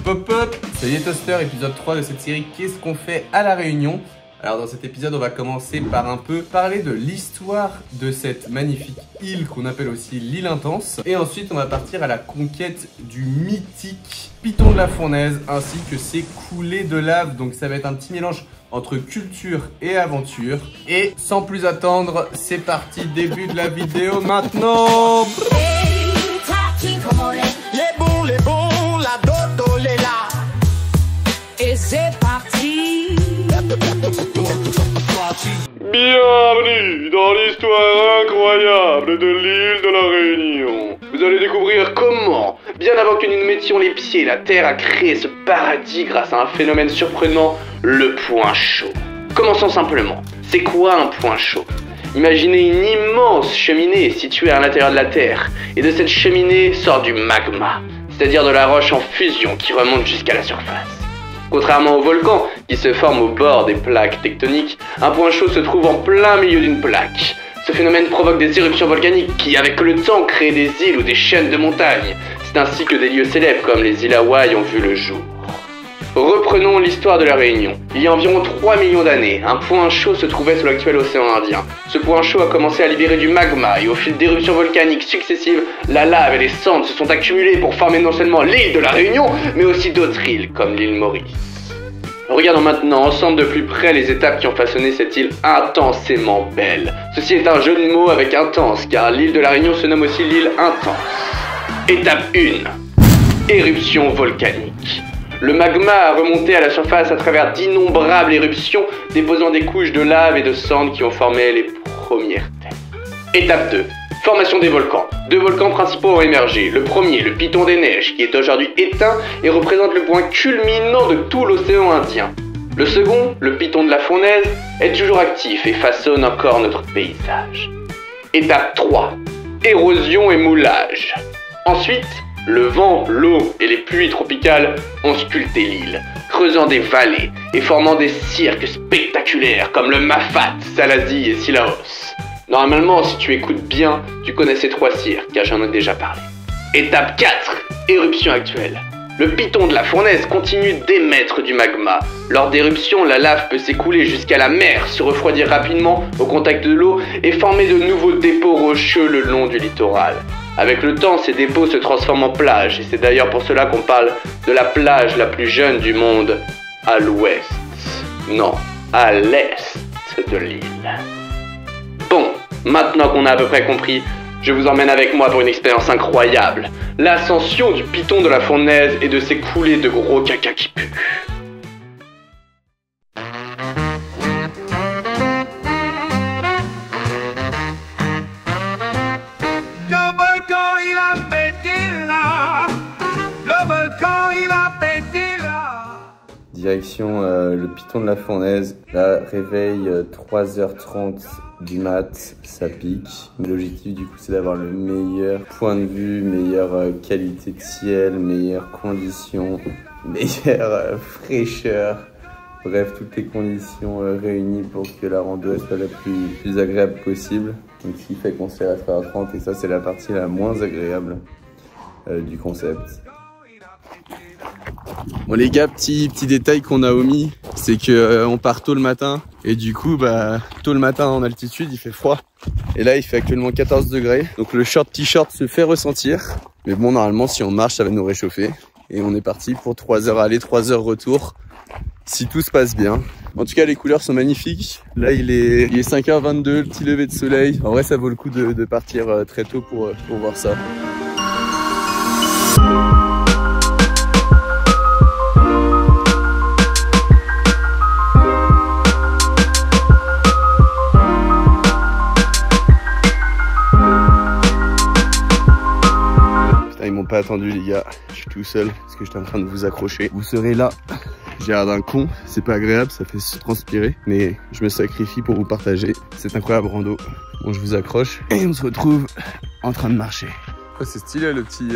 Pop pop, salut Toaster, épisode 3 de cette série Qu'est-ce qu'on fait à La Réunion? Alors dans cet épisode on va commencer par un peu parler de l'histoire de cette magnifique île qu'on appelle aussi l'île Intense. Et ensuite on va partir à la conquête du mythique Piton de la Fournaise ainsi que ses coulées de lave. Donc ça va être un petit mélange entre culture et aventure. Et sans plus attendre, c'est parti, début de la vidéo maintenant. Les bons, la dodo, les là. Et c'est parti. Bienvenue dans l'histoire incroyable de l'île de la Réunion. Vous allez découvrir comment, bien avant que nous ne mettions les pieds, la Terre a créé ce paradis grâce à un phénomène surprenant, le point chaud. Commençons simplement. C'est quoi un point chaud ? Imaginez une immense cheminée située à l'intérieur de la Terre, et de cette cheminée sort du magma, c'est-à-dire de la roche en fusion qui remonte jusqu'à la surface. Contrairement aux volcans qui se forment au bord des plaques tectoniques, un point chaud se trouve en plein milieu d'une plaque. Ce phénomène provoque des éruptions volcaniques qui, avec le temps, créent des îles ou des chaînes de montagnes. C'est ainsi que des lieux célèbres comme les îles Hawaï ont vu le jour. Reprenons l'histoire de la Réunion. Il y a environ 3 millions d'années, un point chaud se trouvait sous l'actuel océan Indien. Ce point chaud a commencé à libérer du magma et au fil d'éruptions volcaniques successives, la lave et les cendres se sont accumulées pour former non seulement l'île de la Réunion, mais aussi d'autres îles comme l'île Maurice. Regardons maintenant ensemble de plus près les étapes qui ont façonné cette île intensément belle. Ceci est un jeu de mots avec intense, car l'île de la Réunion se nomme aussi l'île Intense. Étape 1. Éruption volcanique. Le magma a remonté à la surface à travers d'innombrables éruptions, déposant des couches de lave et de cendres qui ont formé les premières terres. Étape 2. Formation des volcans. 2 volcans principaux ont émergé. Le premier, le Piton des Neiges, qui est aujourd'hui éteint et représente le point culminant de tout l'océan Indien. Le second, le Piton de la Fournaise, est toujours actif et façonne encore notre paysage. Étape 3. Érosion et moulage. Ensuite, le vent, l'eau et les pluies tropicales ont sculpté l'île, creusant des vallées et formant des cirques spectaculaires comme le Mafat, Salazie et Sillaos. Normalement, si tu écoutes bien, tu connais ces 3 cirques, car j'en ai déjà parlé. Étape 4. Éruption actuelle. Le Piton de la Fournaise continue d'émettre du magma. Lors d'éruptions, la lave peut s'écouler jusqu'à la mer, se refroidir rapidement au contact de l'eau et former de nouveaux dépôts rocheux le long du littoral. Avec le temps, ces dépôts se transforment en plages, et c'est d'ailleurs pour cela qu'on parle de la plage la plus jeune du monde, à l'ouest. Non, à l'est de l'île. Bon, maintenant qu'on a à peu près compris, je vous emmène avec moi pour une expérience incroyable. L'ascension du Piton de la Fournaise et de ses coulées de gros caca qui puent. Direction le Piton de la Fournaise. Là, réveil 3h30 du mat, ça pique. L'objectif du coup c'est d'avoir le meilleur point de vue, meilleure qualité de ciel, meilleures conditions, meilleure fraîcheur. Bref, toutes les conditions réunies pour que la rando soit la plus agréable possible. Donc ce qui fait qu'on s'est à 3h30 et ça c'est la partie la moins agréable du concept. Bon les gars, petit détail qu'on a omis, c'est que on part tôt le matin et du coup tôt le matin en altitude il fait froid et là il fait actuellement 14 degrés donc le short t-shirt se fait ressentir, mais bon normalement si on marche ça va nous réchauffer et on est parti pour 3 heures aller 3 heures retour si tout se passe bien. En tout cas les couleurs sont magnifiques, là il est 5h22, le petit lever de soleil, en vrai ça vaut le coup de partir très tôt pour voir ça. Ils m'ont pas attendu les gars, je suis tout seul parce que j'étais en train de vous accrocher. Vous serez là, j'ai l'air d'un con, c'est pas agréable, ça fait se transpirer, mais je me sacrifie pour vous partager cette incroyable rando. Bon je vous accroche et on se retrouve en train de marcher. Oh, c'est stylé le petit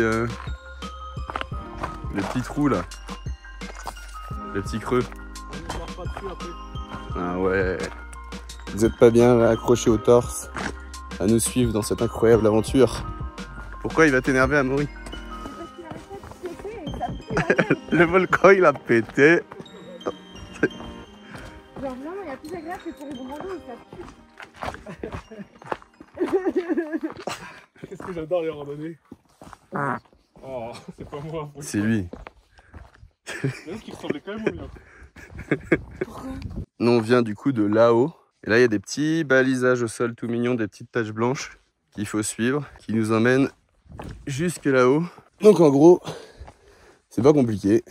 trou là, le petit creux. Ah ouais, vous êtes pas bien là, accroché au torse à nous suivre dans cette incroyable aventure. Pourquoi il va t'énerver, Amaury? Le volcan il a pété. Genre vraiment, il y a plus agréable que pour les bons randos, ça pue. Qu'est-ce que j'adore les randonnées. Oh, c'est pas moi. C'est lui. Même qui ressemblait quand même au mien. Nous on vient du coup de là-haut. Et là il y a des petits balisages au sol tout mignons, des petites taches blanches qu'il faut suivre, qui nous emmènent jusque là-haut. Donc en gros, c'est pas compliqué.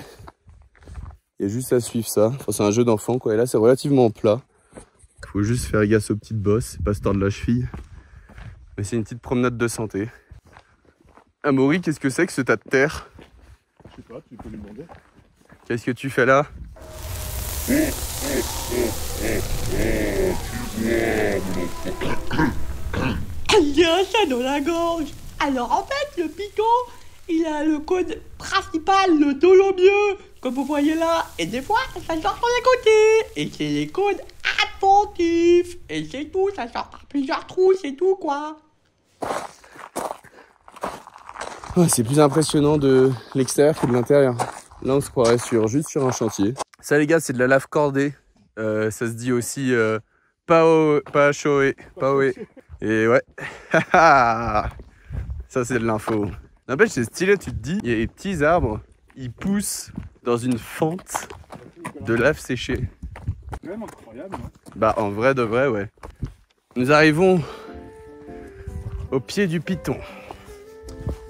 Il y a juste à suivre ça. Enfin, c'est un jeu d'enfant quoi. Et là c'est relativement plat. Faut juste faire gaffe aux petites bosses, c'est pas se tordre la cheville. Mais c'est une petite promenade de santé. Amaury, qu'est-ce que c'est que ce tas de terre? Je sais pas, tu peux lui demander. Qu'est-ce que tu fais là? Il a ça dans la gorge. Alors en fait, le piquant, il a le code principal, le Dolomieux, comme vous voyez là. Et des fois, ça sort sur les côtés. Et c'est les codes attentifs. Et c'est tout, ça sort par plusieurs trous, c'est tout quoi. Ouais, c'est plus impressionnant de l'extérieur que de l'intérieur. Là, on se croirait juste sur un chantier. Ça, les gars, c'est de la lave cordée. Ça se dit aussi paoé. Et ouais. Ça, c'est de l'info. N'empêche, c'est stylé, tu te dis. Il y a des petits arbres, ils poussent dans une fente de lave séchée. C'est quand même incroyable, non? Bah, en vrai de vrai, ouais. Nous arrivons au pied du piton.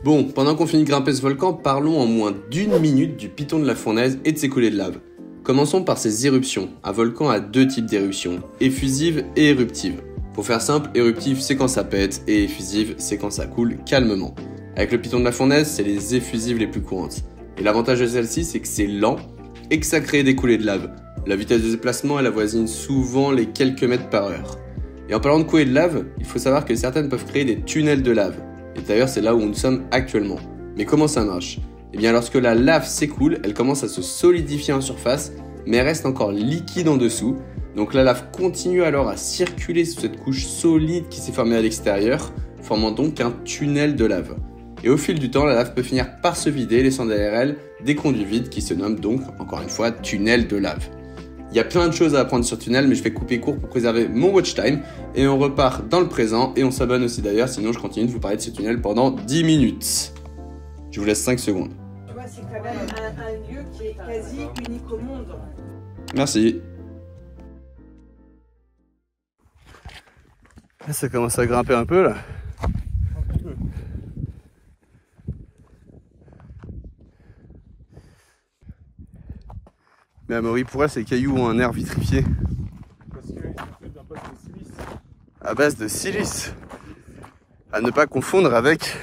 Bon, pendant qu'on finit de grimper ce volcan, parlons en moins d'1 minute du piton de la fournaise et de ses coulées de lave. Commençons par ses éruptions. Un volcan a deux types d'éruptions, effusive et éruptive. Pour faire simple, éruptive c'est quand ça pète et effusive c'est quand ça coule calmement. Avec le piton de la fournaise, c'est les effusives les plus courantes. Et l'avantage de celle-ci, c'est que c'est lent et que ça crée des coulées de lave. La vitesse de déplacement, elle avoisine souvent les quelques mètres par heure. Et en parlant de coulées de lave, il faut savoir que certaines peuvent créer des tunnels de lave. Et d'ailleurs, c'est là où nous sommes actuellement. Mais comment ça marche? Eh bien, lorsque la lave s'écoule, elle commence à se solidifier en surface, mais elle reste encore liquide en dessous. Donc la lave continue alors à circuler sous cette couche solide qui s'est formée à l'extérieur, formant donc un tunnel de lave. Et au fil du temps, la lave peut finir par se vider, laissant derrière elle des conduits vides qui se nomment donc, encore une fois, tunnel de lave. Il y a plein de choses à apprendre sur tunnel, mais je vais couper court pour préserver mon watch time. Et on repart dans le présent, et on s'abonne aussi d'ailleurs, sinon je continue de vous parler de ce tunnel pendant 10 minutes. Je vous laisse 5 secondes. Tu vois, c'est quand même un lieu qui est quasi unique au monde. Merci. Ça commence à grimper un peu là. Mais Amaury, pourquoi ces cailloux ont un air vitrifié? Parce qu'ils sont faits d'un poste de silice. À base de silice. À ne pas confondre avec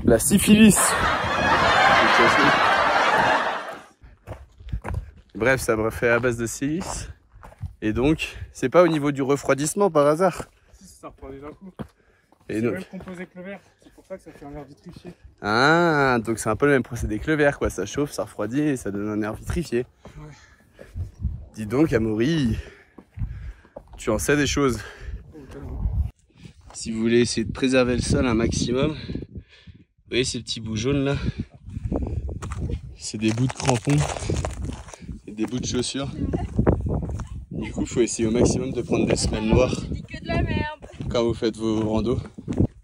la syphilis. Bref, ça me fait à base de silice. Et donc, c'est pas au niveau du refroidissement par hasard. Si, ça refroidit d'un coup. Et C'est donc... le même composé que le verre. C'est pour ça que ça fait un air vitrifié. Ah, donc c'est un peu le même procédé que le verre, quoi. Ça chauffe, ça refroidit et ça donne un air vitrifié. Ouais. Dis donc, Amaury, tu en sais des choses. Si vous voulez essayer de préserver le sol un maximum, vous voyez ces petits bouts jaunes là? C'est des bouts de crampons et des bouts de chaussures. Du coup, il faut essayer au maximum de prendre des semelles noires Que de la merde. quand vous faites vos randos.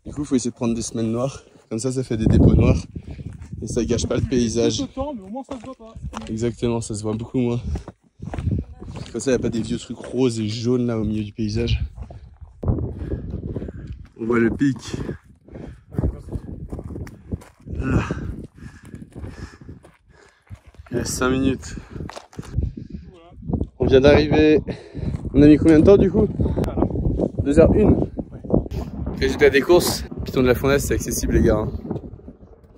Du coup, il faut essayer de prendre des semelles noires. Comme ça fait des dépôts noirs et ça gâche pas le paysage. Temps, mais au moins ça se voit pas. Exactement, ça se voit beaucoup moins. Comme ça, il n'y a pas des vieux trucs roses et jaunes là au milieu du paysage. On voit le pic. Là. Il reste 5 minutes. On vient d'arriver. On a mis combien de temps du coup? 2h01. Résultat des courses, Piton de la Fournaise c'est accessible les gars. Hein.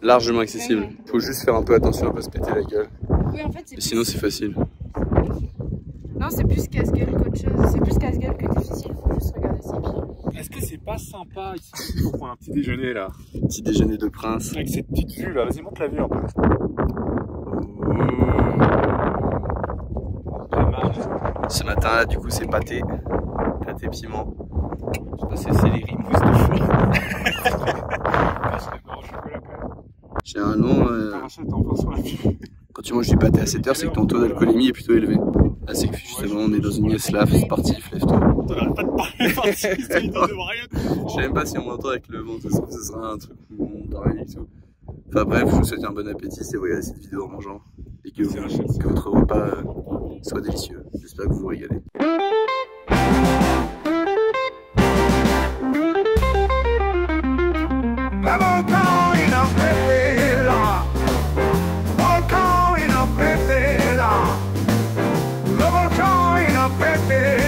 Largement accessible. Faut juste faire un peu attention à pas se péter la gueule. Oui, en fait, c'est Sinon c'est facile. Non, c'est plus casse-gueule qu'autre chose. C'est plus casse-gueule que difficile. Faut juste regarder ses pieds. Est-ce que c'est pas sympa ici pour prendre un petit déjeuner là? Petit déjeuner de prince. Avec cette petite vue là, vas-y monte la vue un peu. Pas mal. Ce matin là du coup c'est pâté piment. Je sais pas si c'est céleri, mousse de four. Généralement, Généralement rachète en plein sur la vue. Quand tu manges du pâté à 7 heures, c'est que ton taux d'alcoolémie est plutôt élevé. Là, c'est que justement, on est dans une slaf sportif, lève-toi. T'arrêtes pas de parler parti, de rien. Je sais même pas si on m'entend avec le vent, ça se trouve, ce sera un truc où on parle et tout. Enfin bref, je vous souhaite un bon appétit si vous regardez cette vidéo en mangeant et que votre repas soit délicieux. J'espère que vous vous régalez. Pepe.